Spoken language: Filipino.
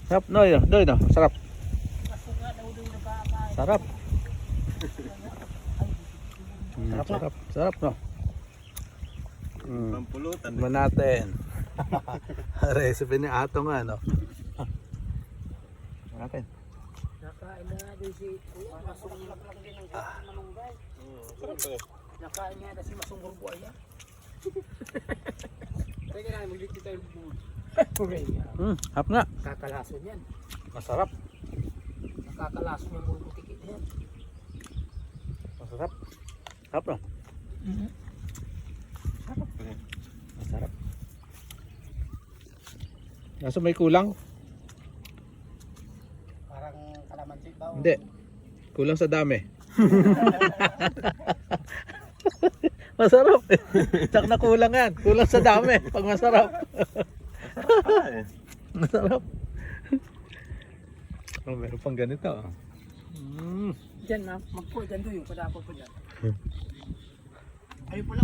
Sarap, Noy, Noy, no? Sarap. Sarap. Sarap, sarap, no? Pampulutan. Tignan natin. Recipe ni Ato nga, no? Natin. Nakain na din si Masong Manunggay. Nakain niya na si Masong Burbuaya. Teka na, maglikit tayo bubud. Sarap nga. Kakalason yan. Masarap. Nakakalason yung burbutikit yan. Masarap. Sarap, no? Masarap. Kaso may kulang? Parang kalamansi ba? Hindi. Kulang sa dami. Masarap. Tsak na kulang yan. Kulang sa dami. Pag masarap. Masarap. Oh, meron pang ganito. Diyan na, magpo, dyan doon yung padapag pa dyan. Ayun pala.